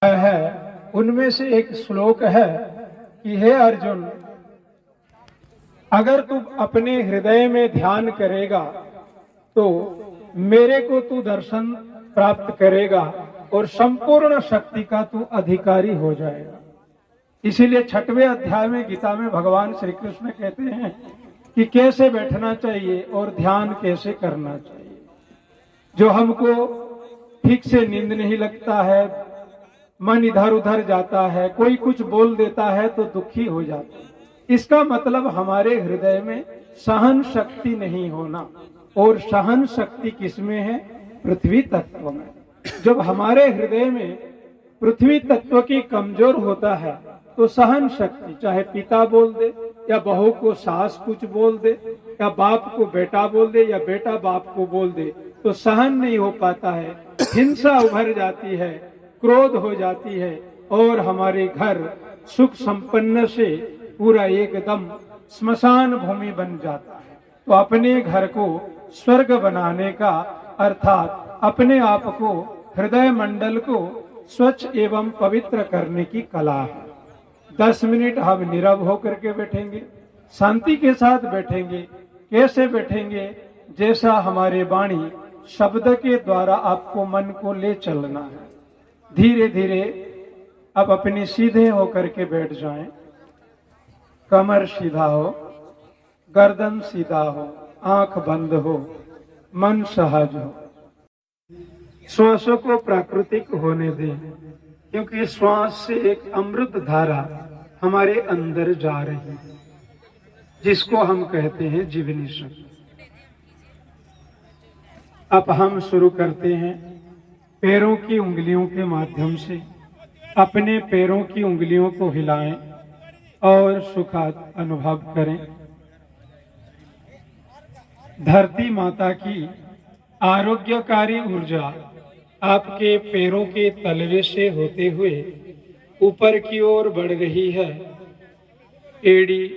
है, उनमें से एक श्लोक है कि हे अर्जुन, अगर तू अपने हृदय में ध्यान करेगा तो मेरे को तू दर्शन प्राप्त करेगा और संपूर्ण शक्ति का तू अधिकारी हो जाएगा। इसीलिए 6वें अध्याय में गीता में भगवान श्री कृष्ण कहते हैं कि कैसे बैठना चाहिए और ध्यान कैसे करना चाहिए। जो हमको ठीक से नींद नहीं लगता है, मन इधर उधर जाता है, कोई कुछ बोल देता है तो दुखी हो जाता है, इसका मतलब हमारे हृदय में सहन शक्ति नहीं होना। और सहन शक्ति किसमें है? पृथ्वी तत्व में। जब हमारे हृदय में पृथ्वी तत्व की कमजोर होता है तो सहन शक्ति, चाहे पिता बोल दे या बहू को सास कुछ बोल दे या बाप को बेटा बोल दे या बेटा बाप को बोल दे, तो सहन नहीं हो पाता है, हिंसा उभर जाती है, क्रोध हो जाती है और हमारे घर सुख संपन्न से पूरा एकदम स्मशान भूमि बन जाता है। तो अपने घर को स्वर्ग बनाने का अर्थात अपने आप को, हृदय मंडल को स्वच्छ एवं पवित्र करने की कला है। 10 मिनट हम नीरव होकर के बैठेंगे, शांति के साथ बैठेंगे। कैसे बैठेंगे? जैसा हमारे वाणी शब्द के द्वारा आपको मन को ले चलना है। धीरे धीरे अब अपने सीधे होकर के बैठ जाएं, कमर सीधा हो, गर्दन सीधा हो, आंख बंद हो, मन सहज हो। श्वासों को प्राकृतिक होने दें, क्योंकि श्वास से एक अमृत धारा हमारे अंदर जा रही है, जिसको हम कहते हैं जीवनी शक्ति। अब हम शुरू करते हैं पैरों की उंगलियों के माध्यम से। अपने पैरों की उंगलियों को हिलाएं और सुखद अनुभव करें। धरती माता की आरोग्यकारी ऊर्जा आपके पैरों के तलवे से होते हुए ऊपर की ओर बढ़ रही है। एड़ी,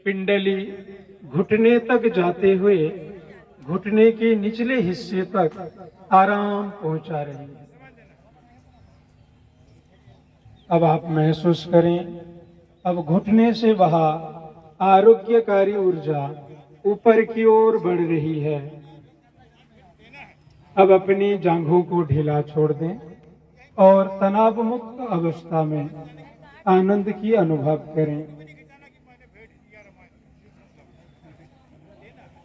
पिंडली, घुटने तक जाते हुए घुटने के निचले हिस्से तक आराम पहुंचा रही है। अब आप महसूस करें, अब घुटने से वह आरोग्यकारी ऊर्जा ऊपर की ओर बढ़ रही है। अब अपनी जांघों को ढीला छोड़ दें और तनाव मुक्त अवस्था में आनंद की अनुभव करें।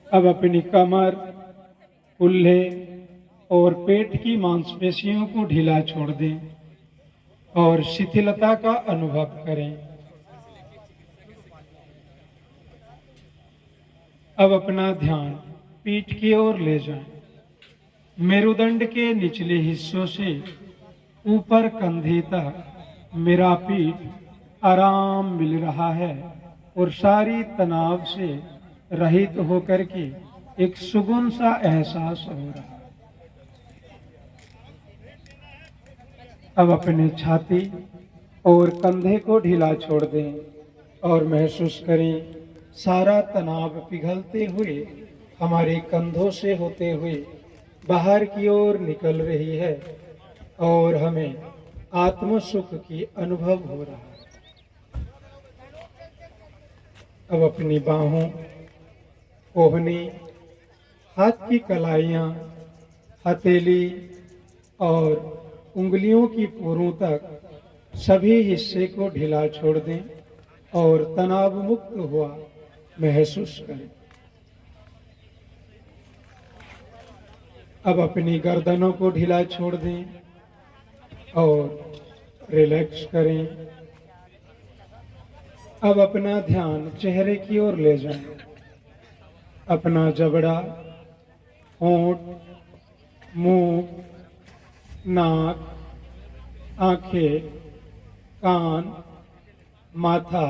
अब अपनी कमर, कूल्हे और पेट की मांसपेशियों को ढीला छोड़ दें और शिथिलता का अनुभव करें। अब अपना ध्यान पीठ की ओर ले जाएं। मेरुदंड के निचले हिस्सों से ऊपर कंधे तक मेरा पीठ आराम मिल रहा है और सारी तनाव से रहित होकर के एक सुकून सा एहसास हो रहा है। अब अपने छाती और कंधे को ढीला छोड़ दें और महसूस करें सारा तनाव पिघलते हुए हमारे कंधों से होते हुए बाहर की ओर निकल रही है और हमें आत्म सुख की अनुभव हो रहा है। अब अपनी बाहों, कोहनी, हाथ की कलाइयां, हथेली और उंगलियों की पोरों तक सभी हिस्से को ढीला छोड़ दें और तनाव मुक्त हुआ महसूस करें। अब अपनी गर्दनों को ढीला छोड़ दें और रिलैक्स करें। अब अपना ध्यान चेहरे की ओर ले जाएं। अपना जबड़ा, होंठ, मुंह, नाक, आंखें, कान, माथा,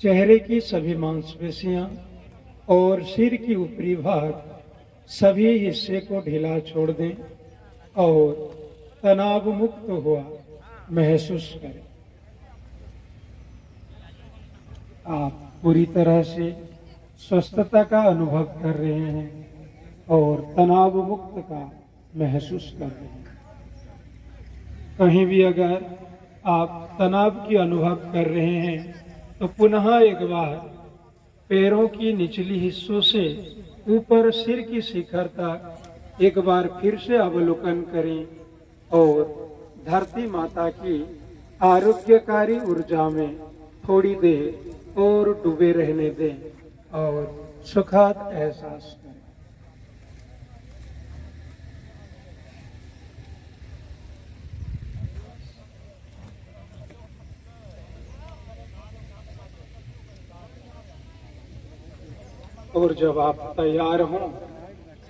चेहरे की सभी मांसपेशियां और सिर की ऊपरी भाग सभी हिस्से को ढीला छोड़ दें और तनाव मुक्त हुआ महसूस करें। आप पूरी तरह से स्वस्थता का अनुभव कर रहे हैं और तनाव मुक्त का महसूस कर रहे हैं। कहीं भी अगर आप तनाव की अनुभव कर रहे हैं तो पुनः एक बार पैरों की निचली हिस्सों से ऊपर सिर की शिखर तक एक बार फिर से अवलोकन करें और धरती माता की आरोग्यकारी ऊर्जा में थोड़ी देर और डूबे रहने दें और सुखद एहसास करें। और जब आप तैयार हों,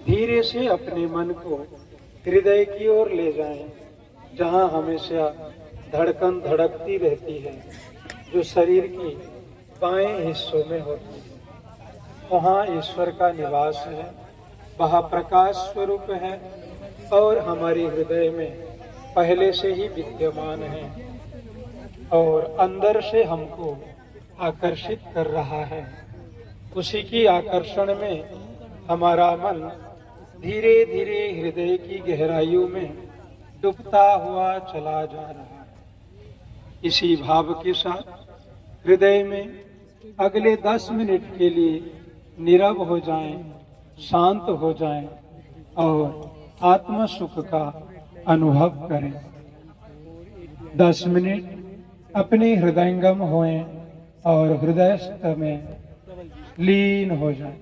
धीरे से अपने मन को हृदय की ओर ले जाएं, जहां हमेशा धड़कन धड़कती रहती है, जो शरीर की बाएं हिस्सों में होती है। वहाँ ईश्वर का निवास है, वह प्रकाश स्वरूप है और हमारे हृदय में पहले से ही विद्यमान है और अंदर से हमको आकर्षित कर रहा है। उसी की आकर्षण में हमारा मन धीरे धीरे हृदय की गहराइयों में डूबता हुआ चला जा रहा है। इसी भाव के साथ हृदय में अगले 10 मिनट के लिए नीरव हो जाएं, शांत हो जाएं और आत्म सुख का अनुभव करें। 10 मिनट अपने हृदयंगम होएं और हृदयस्थ में लीन हो जाएं।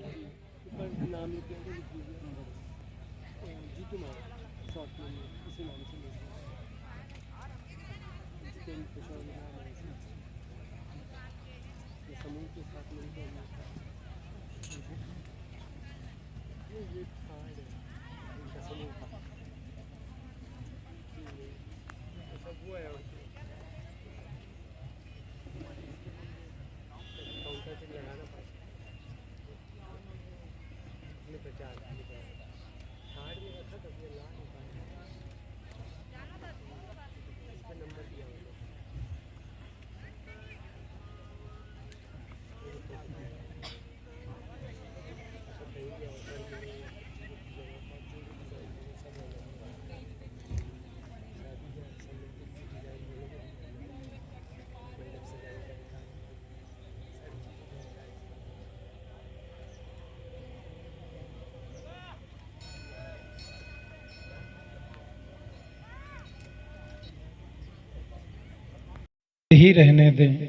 ही रहने दें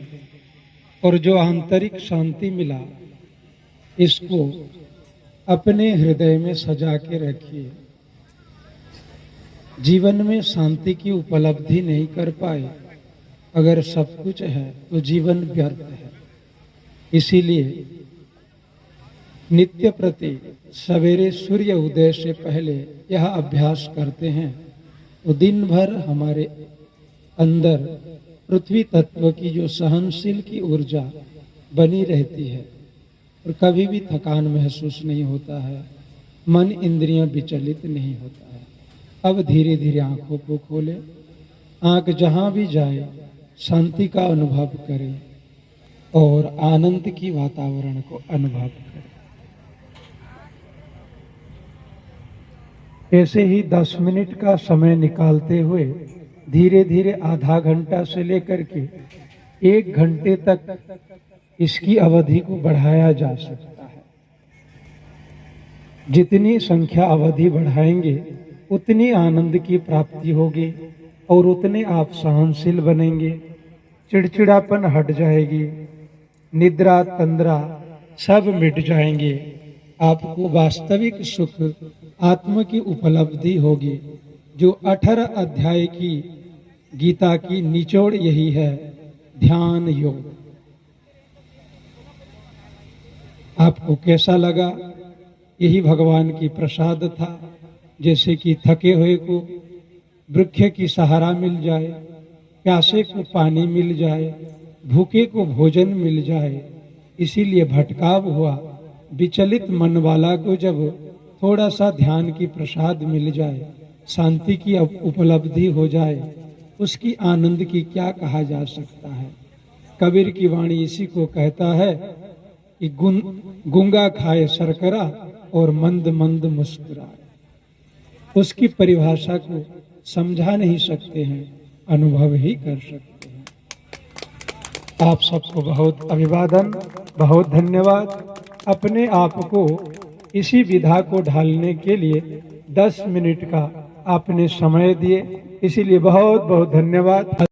और जो आंतरिक शांति मिला इसको अपने हृदय में सजा के रखिए। जीवन में शांति की उपलब्धि नहीं कर पाए अगर सब कुछ है तो जीवन व्यर्थ है। इसीलिए नित्य प्रति सवेरे सूर्य उदय से पहले यह अभ्यास करते हैं तो दिन भर हमारे अंदर पृथ्वी तत्व की जो सहनशील की ऊर्जा बनी रहती है और कभी भी थकान महसूस नहीं होता है, मन इंद्रियां विचलित नहीं होता है। अब धीरे धीरे आंखों को खोलें, आंख जहां भी जाए शांति का अनुभव करें और आनंद की वातावरण को अनुभव करें। ऐसे ही 10 मिनट का समय निकालते हुए धीरे धीरे आधा घंटा से लेकर के 1 घंटे तक इसकी अवधि को बढ़ाया जा सकता है। जितनी संख्या अवधि बढ़ाएंगे उतनी आनंद की प्राप्ति होगी और उतने आप सहनशील बनेंगे, चिड़चिड़ापन हट जाएगी, निद्रा तंद्रा सब मिट जाएंगे। आपको वास्तविक सुख आत्म की उपलब्धि होगी। जो 18 अध्याय की गीता की निचोड़ यही है, ध्यान योग। आपको कैसा लगा? यही भगवान की प्रसाद था। जैसे कि थके हुए को वृक्ष की सहारा मिल जाए, प्यासे को पानी मिल जाए, भूखे को भोजन मिल जाए। इसीलिए भटकाव हुआ विचलित मन वाला को जब थोड़ा सा ध्यान की प्रसाद मिल जाए, शांति की उपलब्धि हो जाए, उसकी आनंद की क्या कहा जा सकता है। कबीर की वाणी इसी को कहता है कि गूंगा खाए शर्करा और मंद मंद मुस्कुराए। उसकी परिभाषा को समझा नहीं सकते हैं, अनुभव ही कर सकते हैं। आप सबको बहुत अभिवादन, बहुत धन्यवाद। अपने आप को इसी विधा को ढालने के लिए 10 मिनट का आपने समय दिए, इसीलिए बहुत बहुत धन्यवाद।